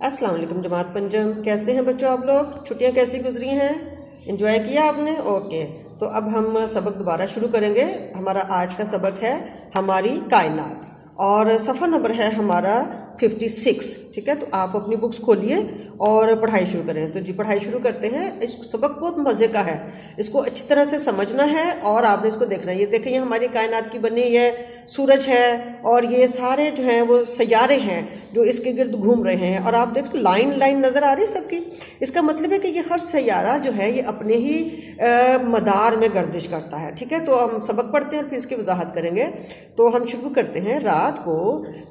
अस्सलाम वालेकुम जमात पंजम। कैसे हैं बच्चों आप लोग? छुट्टियां कैसी गुजरी हैं? एंजॉय किया आपने? ओके, तो अब हम सबक दोबारा शुरू करेंगे। हमारा आज का सबक है हमारी कायनात और सफ़र नंबर है हमारा 56। ठीक है, तो आप अपनी बुक्स खोलिए और पढ़ाई शुरू करें। तो जी पढ़ाई शुरू करते हैं। इस सबक बहुत मज़े का है, इसको अच्छी तरह से समझना है और आपने इसको देखना है। ये देखें, ये हमारी कायनात की बनी है, सूरज है और ये सारे जो हैं वो सैयारे हैं जो इसके गिर्द घूम रहे हैं। और आप देख लाइन लाइन नज़र आ रही है सबकी। इसका मतलब है कि ये हर सैयारा जो है ये अपने ही मदार में गर्दिश करता है। ठीक है, तो हम सबक पढ़ते हैं और फिर इसकी वजाहत करेंगे। तो हम शुरू करते हैं। रात को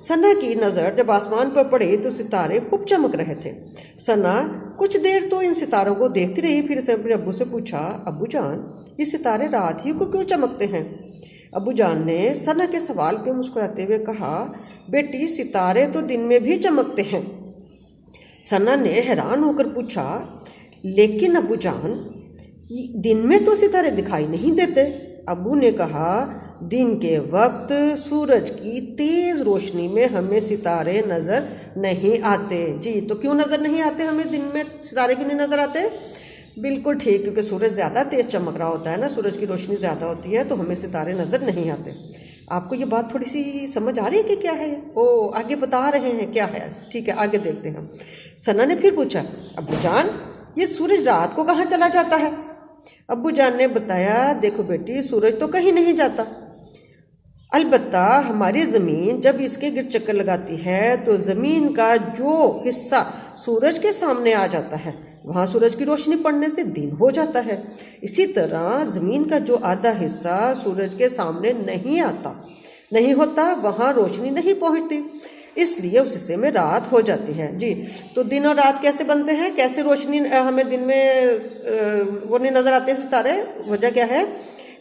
सना की नज़र जब आसमान पर पड़े तो सितारे खूब चमक रहे थे। सना कुछ देर तो इन सितारों को देखती रही, फिर से अपने अब्बू से पूछा, अब्बू जान ये सितारे रात ही को क्यों चमकते हैं? अब्बू जान ने सना के सवाल पे मुस्कुराते हुए कहा, बेटी सितारे तो दिन में भी चमकते हैं। सना ने हैरान होकर पूछा, लेकिन अब्बू जान दिन में तो सितारे दिखाई नहीं देते। अब्बू ने कहा, दिन के वक्त सूरज की तेज रोशनी में हमें सितारे नज़र नहीं आते। जी, तो क्यों नज़र नहीं आते हमें? दिन में सितारे क्यों नहीं नज़र आते? बिल्कुल ठीक, क्योंकि सूरज ज़्यादा तेज़ चमक रहा होता है ना, सूरज की रोशनी ज़्यादा होती है, तो हमें सितारे नज़र नहीं आते। आपको ये बात थोड़ी सी समझ आ रही है कि क्या है? ओ, आगे बता रहे हैं क्या है। ठीक है, आगे देखते हैं। सना ने फिर पूछा, अब्बू जान ये सूरज रात को कहाँ चला जाता है? अब्बू जान ने बताया, देखो बेटी सूरज तो कहीं नहीं जाता, अलबत्ता हमारी ज़मीन जब इसके गिर्द चक्कर लगाती है तो ज़मीन का जो हिस्सा सूरज के सामने आ जाता है वहाँ सूरज की रोशनी पड़ने से दिन हो जाता है। इसी तरह ज़मीन का जो आधा हिस्सा सूरज के सामने नहीं होता वहाँ रोशनी नहीं पहुँचती, इसलिए उस हिस्से में रात हो जाती है। जी, तो दिन और रात कैसे बनते हैं? कैसे रोशनी हमें दिन में वो नहीं नज़र आते हैं सितारे? वजह क्या है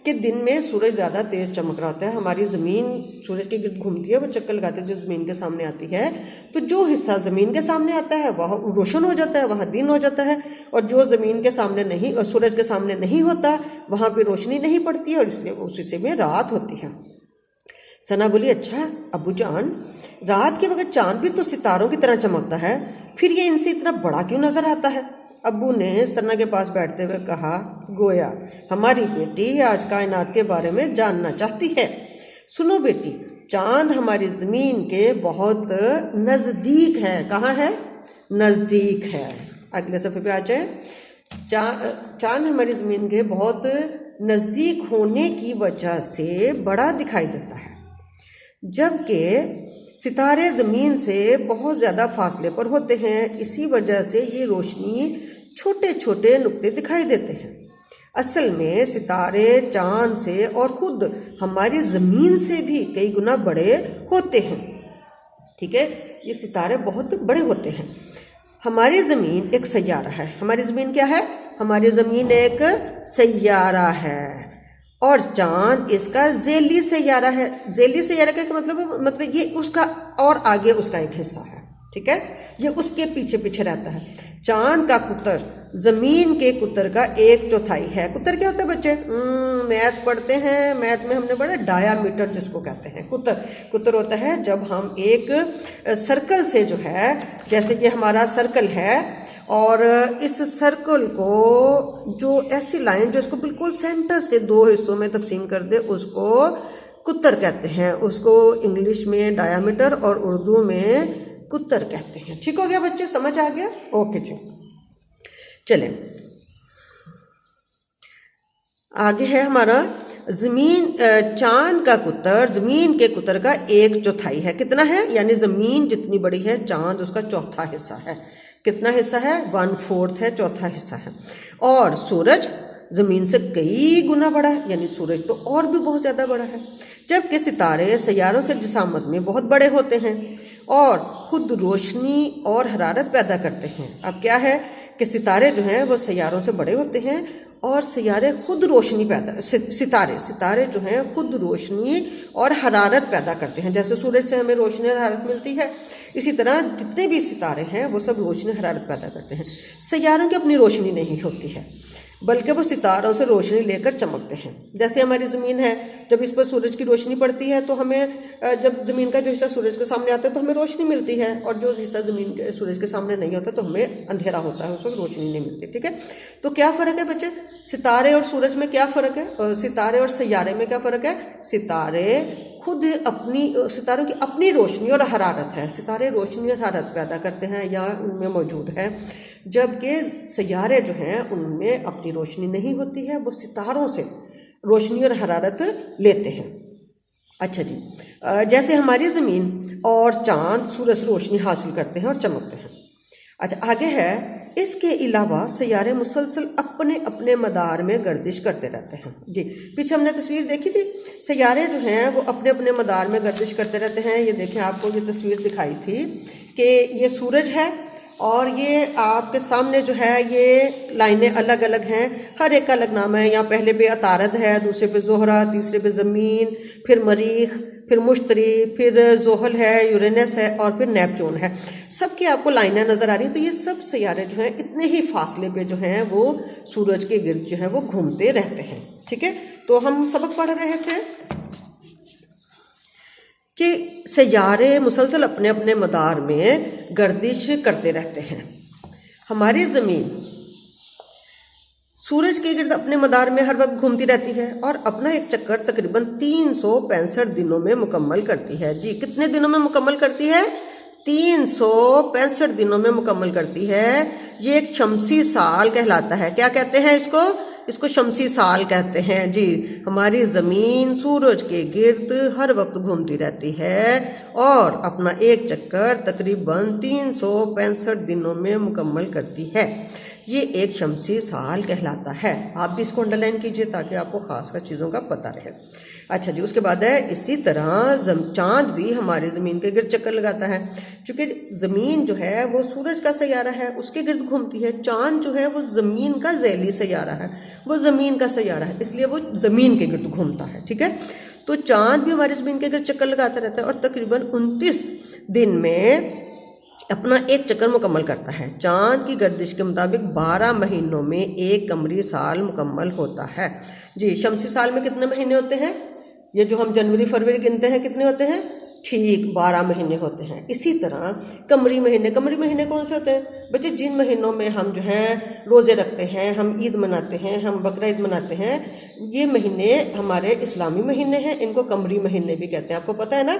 कि दिन में सूरज ज़्यादा तेज़ चमक रहा होता है, हमारी ज़मीन सूरज के गिर्द घूमती है, वो चक्कर लगाते हैं जो ज़मीन के सामने आती है, तो जो हिस्सा ज़मीन के सामने आता है वह रोशन हो जाता है, वहाँ दिन हो जाता है, और जो ज़मीन के सामने नहीं और सूरज के सामने नहीं होता वहाँ पे रोशनी नहीं पड़ती है और इसलिए उस हिस्से में रात होती है। सना बोली, अच्छा अब्बू जान रात के वक्त चाँद भी तो सितारों की तरह चमकता है, फिर ये इनसे इतना बड़ा क्यों नज़र आता है? अब्बू ने सना के पास बैठते हुए कहा, गोया हमारी बेटी आज कायनात के बारे में जानना चाहती है। सुनो बेटी, चांद हमारी ज़मीन के बहुत नज़दीक है। कहाँ है? नज़दीक है। अगले सफ़े पे आ जाए। चांद हमारी ज़मीन के बहुत नज़दीक होने की वजह से बड़ा दिखाई देता है, जबकि सितारे ज़मीन से बहुत ज़्यादा फासले पर होते हैं। इसी वजह से ये रोशनी छोटे छोटे नुक्ते दिखाई देते हैं। असल में सितारे चाँद से और ख़ुद हमारी ज़मीन से भी कई गुना बड़े होते हैं। ठीक है, ये सितारे बहुत बड़े होते हैं। हमारी ज़मीन एक सैयारा है। हमारी ज़मीन क्या है? हमारी ज़मीन एक सैयारा है और चाँद इसका ज़ेली सैयारा है। ज़ेली सैयारा का मतलब ये उसका और आगे उसका एक हिस्सा है। ठीक है, ये उसके पीछे पीछे रहता है। चाँद का कुतर ज़मीन के कुतर का 1/4 है। कुतर क्या होता है बच्चे? मैथ पढ़ते हैं, मैथ में हमने पढ़ा डायामीटर जिसको कहते हैं। कुतर होता है जब हम एक सर्कल से जो है, जैसे कि हमारा सर्कल है और इस सर्कल को जो ऐसी लाइन जो इसको बिल्कुल सेंटर से 2 हिस्सों में तकसीम कर दे उसको कुतर कहते हैं। उसको इंग्लिश में डायामीटर और उर्दू में कुतर कहते हैं। ठीक हो गया बच्चे, समझ आ गया? ओके जी, चलें आगे है हमारा ज़मीन। चाँद का कुतर ज़मीन के कुतर का 1/4 है। कितना है? यानी ज़मीन जितनी बड़ी है चाँद उसका चौथा हिस्सा है। कितना हिस्सा है? 1/4 है, चौथा हिस्सा है। और सूरज ज़मीन से कई गुना बड़ा है, यानी सूरज तो और भी बहुत ज़्यादा बड़ा है। जबकि सितारे सैयारों से जिसामत में बहुत बड़े होते हैं और ख़ुद रोशनी और हरारत पैदा करते हैं। अब क्या है कि सितारे जो हैं वो सैयारों से बड़े होते हैं और सैयारे खुद रोशनी पैदा सितारे जो हैं खुद रोशनी और हरारत पैदा करते हैं। जैसे सूरज से हमें रोशनी और हरारत मिलती है, इसी तरह जितने भी सितारे हैं वो सब रोशनी हरारत पैदा करते हैं। सैयारों की अपनी रोशनी नहीं होती है, बल्कि वो सितारों से रोशनी लेकर चमकते हैं। जैसे हमारी ज़मीन है, जब इस पर सूरज की रोशनी पड़ती है तो हमें जब ज़मीन का जो हिस्सा सूरज के सामने आता है तो हमें रोशनी मिलती है, और जो हिस्सा ज़मीन के सूरज के सामने नहीं होता तो हमें अंधेरा होता है, उसमें रोशनी नहीं मिलती। ठीक है, तो क्या फ़र्क है बच्चे, सितारे और सूरज में क्या फ़र्क है, सितारे और सैयारे में क्या फ़र्क है। सितारे खुद सितारों की अपनी रोशनी और हरारत है, सितारे रोशनी और हरारत पैदा करते हैं या उनमें मौजूद है, जबकि सैयारे जो हैं उनमें अपनी रोशनी नहीं होती है, वो सितारों से रोशनी और हरारत लेते हैं। अच्छा जी, जैसे हमारी ज़मीन और चाँद सूरज से रोशनी हासिल करते हैं और चमकते हैं। अच्छा, आगे है, इसके अलावा सैयारे मुसलसल अपने अपने मदार में गर्दिश करते रहते हैं। जी, पीछे हमने तस्वीर देखी थी, सैयारे जो हैं वो अपने अपने मदार में गर्दिश करते रहते हैं। ये देखें, आपको ये तस्वीर दिखाई थी कि ये सूरज है और ये आपके सामने जो है ये लाइनें अलग अलग हैं, हर एक का अलग नाम है। यहाँ पहले पे अतारद है, दूसरे पे जोहरा, तीसरे पे ज़मीन, फिर मरीख, फिर मुश्तरी, फिर जोहल है, यूरेनस है और फिर नेपचून है। सबकी आपको लाइनें नज़र आ रही हैं। तो ये सब सैयारे जो हैं इतने ही फासले पे जो हैं वो सूरज के गिर्द जो हैं वो घूमते रहते हैं। ठीक है, तो हम सबक पढ़ रहे थे कि सैयारे मुसलसल अपने अपने मदार में गर्दिश करते रहते हैं। हमारी ज़मीन सूरज के गिर्द अपने मदार में हर वक्त घूमती रहती है और अपना एक चक्कर तकरीबन 365 दिनों में मुकम्मल करती है। जी, कितने दिनों में मुकम्मल करती है? 365 दिनों में मुकम्मल करती है। ये एक शमसी साल कहलाता है। क्या कहते हैं इसको? इसको शमसी साल कहते हैं। जी, हमारी ज़मीन सूरज के गिर्द हर वक्त घूमती रहती है और अपना एक चक्कर तकरीबन 365 दिनों में मुकम्मल करती है। ये एक शमसी साल कहलाता है। आप भी इसको अंडरलाइन कीजिए ताकि आपको खास कर चीज़ों का पता रहे। अच्छा जी, उसके बाद है, इसी तरह चाँद भी हमारी ज़मीन के गिर्द चक्कर लगाता है। चूँकि ज़मीन जो है वो सूरज का सैयारा है, उसके गिर्द घूमती है। चाँद जो है वो ज़मीन का ज़ैली सैयारा है, वो ज़मीन का सैयारा है, इसलिए वो ज़मीन के गिर्द घूमता है। ठीक है, तो चाँद भी हमारी ज़मीन के गिर्द चक्कर लगाता रहता है और तकरीबन 29 दिन में अपना एक चक्कर मुकम्मल करता है। चाँद की गर्दिश के मुताबिक 12 महीनों में एक कमरी साल मुकम्मल होता है। जी, शमसी साल में कितने महीने होते हैं? ये जो हम जनवरी फरवरी गिनते हैं कितने होते हैं? ठीक 12 महीने होते हैं। इसी तरह कमरी महीने कौन से होते हैं बच्चे? जिन महीनों में हम जो है रोज़े रखते हैं, हम ईद मनाते हैं, हम बकरा ईद मनाते हैं, ये महीने हमारे इस्लामी महीने हैं, इनको कमरी महीने भी कहते हैं। आपको पता है ना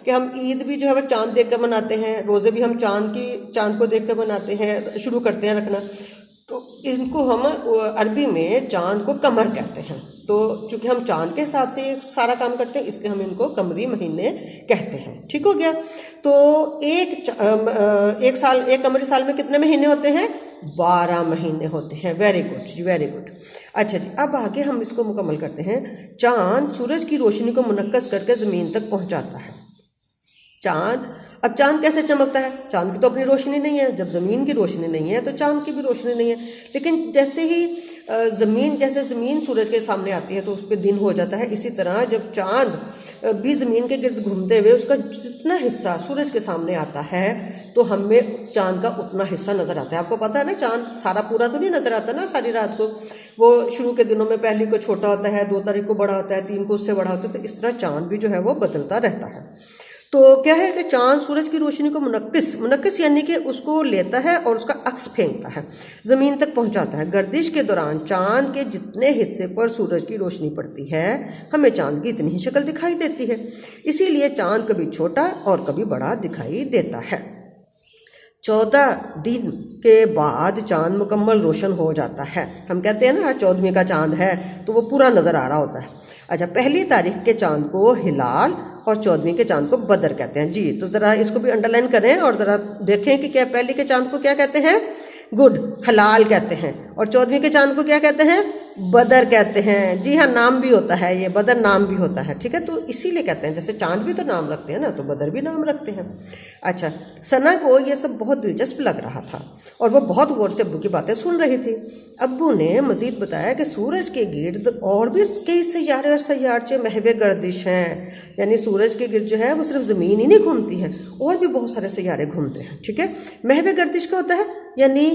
कि हम ईद भी जो है वो चाँद देख कर मनाते हैं, रोज़े भी हम चाँद को देख कर मनाते हैं, शुरू करते हैं रखना। तो इनको हम अरबी में चाँद को कमर कहते हैं। तो चूँकि हम चाँद के हिसाब से सारा काम करते हैं इसलिए हम इनको कमरी महीने कहते हैं। ठीक हो गया। तो एक कमरी साल में कितने महीने होते हैं? 12 महीने होते हैं। वेरी गुड जी, वेरी गुड। अच्छा जी, अब आगे हम इसको मुकम्मल करते हैं। चाँद सूरज की रोशनी को मुनक्कस करके ज़मीन तक पहुँचाता है। अब चाँद कैसे चमकता है? चाँद की तो अपनी रोशनी नहीं है। जब ज़मीन की रोशनी नहीं है तो चाँद की भी रोशनी नहीं है। लेकिन जैसे ही ज़मीन सूरज के सामने आती है तो उस पर दिन हो जाता है। इसी तरह जब चाँद भी ज़मीन के गिर्द घूमते हुए उसका जितना हिस्सा सूरज के सामने आता है तो हमें चाँद का उतना हिस्सा नज़र आता है। आपको पता है ना, चाँद सारा पूरा तो नहीं नज़र आता ना सारी रात को। वो शुरू के दिनों में पहली को छोटा होता है, 2 तारीख को बड़ा होता है, 3 को उससे बड़ा होता है। तो इस तरह चाँद भी जो है वो बदलता रहता है। तो क्या है कि चाँद सूरज की रोशनी को मुनक्किस यानी कि उसको लेता है और उसका अक्स फेंकता है, ज़मीन तक पहुंचाता है। गर्दिश के दौरान चाँद के जितने हिस्से पर सूरज की रोशनी पड़ती है हमें चाँद की इतनी ही शक्ल दिखाई देती है। इसीलिए चाँद कभी छोटा और कभी बड़ा दिखाई देता है। 14 दिन के बाद चाँद मुकम्मल रोशन हो जाता है। हम कहते हैं ना 14वीं का चाँद है तो वो पूरा नज़र आ रहा होता है। अच्छा, पहली तारीख के चाँद को हिलाल और 14वीं के चाँद को बदर कहते हैं। जी, तो ज़रा इसको भी अंडरलाइन करें और ज़रा देखें कि क्या पहले के चाँद को क्या कहते हैं? गुड, हलाल कहते हैं। और 14वीं के चाँद को क्या कहते हैं? बदर कहते हैं। जी हाँ, नाम भी होता है, ये बदर नाम भी होता है। ठीक है, तो इसीलिए कहते हैं, जैसे चाँद भी तो नाम रखते हैं ना, तो बदर भी नाम रखते हैं। अच्छा, सना को ये सब बहुत दिलचस्प लग रहा था और वो बहुत गौर से अब्बू की बातें सुन रही थी। अब्बू ने मज़ीद बताया कि सूरज के गिर्द और भी कई सैयारे और सैयारचे महवे गर्दिश हैं। यानी सूरज के गिर्द जो है वो सिर्फ ज़मीन ही नहीं घूमती है, और भी बहुत सारे सैयारे घूमते हैं। ठीक है, महवे गर्दिश क्या होता है? यानी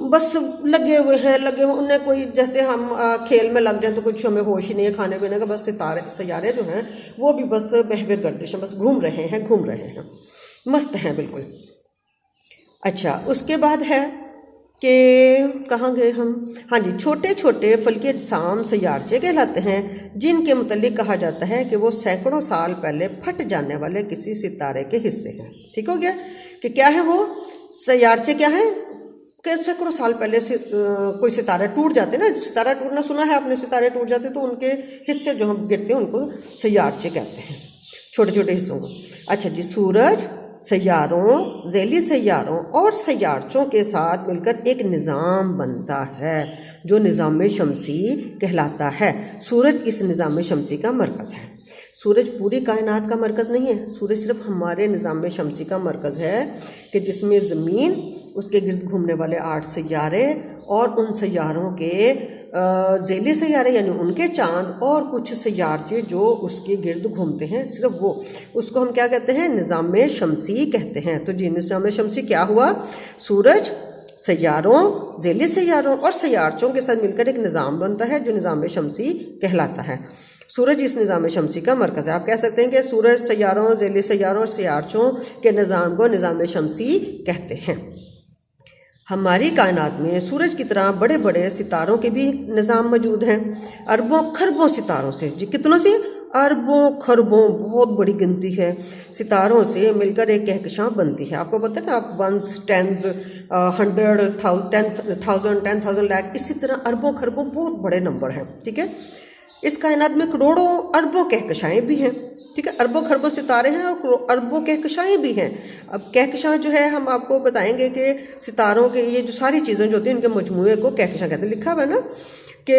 बस लगे हुए उन्हें कोई, जैसे हम खेल में लग जाए तो कुछ हमें होश ही नहीं है खाने पीने का, बस सितारे सैयारे जो हैं वो भी बस बहवे गर्दिश हैं, बस घूम रहे हैं, मस्त हैं बिल्कुल। अच्छा, उसके बाद है कि कहाँ गए हम, हाँ जी, छोटे छोटे फल्की अजसाम सैयारचे कहलाते हैं, जिनके मुतल्लिक कहा जाता है कि वो सैकड़ों साल पहले फट जाने वाले किसी सितारे के हिस्से हैं। ठीक हो गया कि क्या है वो सैयारचे, क्या है कि सैकड़ों साल पहले से कोई सितारे टूट जाते हैं ना, सितारा टूटना सुना है आपने, सितारे टूट जाते तो उनके हिस्से जो हम गिरते हैं उनको सैयारचे कहते हैं, छोटे छोटे हिस्सों को। अच्छा जी, सूरज सैयारों, ज़ैली सैयारों और सैयारचों के साथ मिलकर एक निज़ाम बनता है जो निज़ाम शमसी कहलाता है। सूरज इस निज़ाम शमसी का मरकज़ है। सूरज पूरी कायनात का मरकज़ नहीं है, सूरज सिर्फ हमारे निज़ाम शमसी का मरकज़ है कि जिसमें ज़मीन, उसके गिर्द घूमने वाले 8 सैयारे और उन सैयारों के ज़ैली सैयारे यानी उनके चांद और कुछ सैयारचे जो उसके गिर्द घूमते हैं, सिर्फ वो, उसको हम क्या कहते हैं, निज़ाम शमसी कहते हैं। तो जी निज़ाम शमसी क्या हुआ, सूरज सैयारों, ज़ैली सैयारों और सैयारचों के साथ मिलकर एक निज़ाम बनता है जो निज़ाम शमसी कहलाता है। सूरज इस निज़ाम शमसी का मरकज़ है। आप कह सकते हैं कि सूरज सैयारों, ज़ैली सैयारों और सैयारचों के निज़ाम को निज़ाम शमसी कहते हैं। हमारी कायनात में सूरज की तरह बड़े बड़े सितारों के भी निज़ाम मौजूद हैं, अरबों खरबों सितारों से, जी कितनों से, अरबों खरबों, बहुत बड़ी गिनती है सितारों से मिलकर एक कहकशां बनती है। आपको पता है ना, आप 1s 10s 100 10,000 10,000 लाख, इसी तरह अरबों खरबों बहुत बड़े नंबर हैं। ठीक है, इस कायनात में करोड़ों अरबों कहकशाएँ भी हैं। ठीक है, अरबों खरबों सितारे हैं और अरबों कहकशाएँ भी हैं। अब कहकशां जो है हम आपको बताएंगे कि सितारों के ये जो सारी चीज़ें जो होती हैं इनके मजमूए को कहकशां कहते हैं। लिखा हुआ है ना कि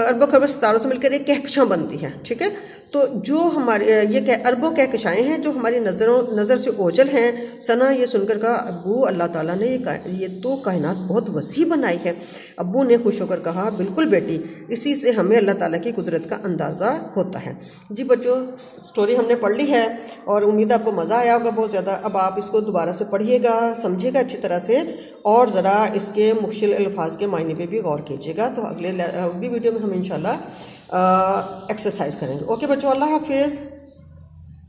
अरबों खरबों सितारों से मिलकर एक कहकशां बनती है। ठीक है, तो जो हमारे ये अरबों कहकशाएँ हैं जो हमारी नज़र से ओझल हैं। सना ये सुनकर कहा, अब्बू अल्लाह ताला ने ये तो कायनात बहुत वसी बनाई है। अब्बू ने खुश होकर कहा, बिल्कुल बेटी, इसी से हमें अल्लाह ताला की कुदरत का अंदाज़ा होता है। जी बच्चों, स्टोरी हमने पढ़ ली है और उम्मीद है आपको मज़ा आया होगा बहुत ज़्यादा। अब आप इसको दोबारा से पढ़िएगा, समझिएगा अच्छी तरह से और ज़रा इसके मुश्किल अल्फाज के मायने पे भी गौर कीजिएगा। तो अगली वीडियो में हम इंशाल्लाह एक्सरसाइज करेंगे। ओके बच्चों, अल्लाह हाफिज़।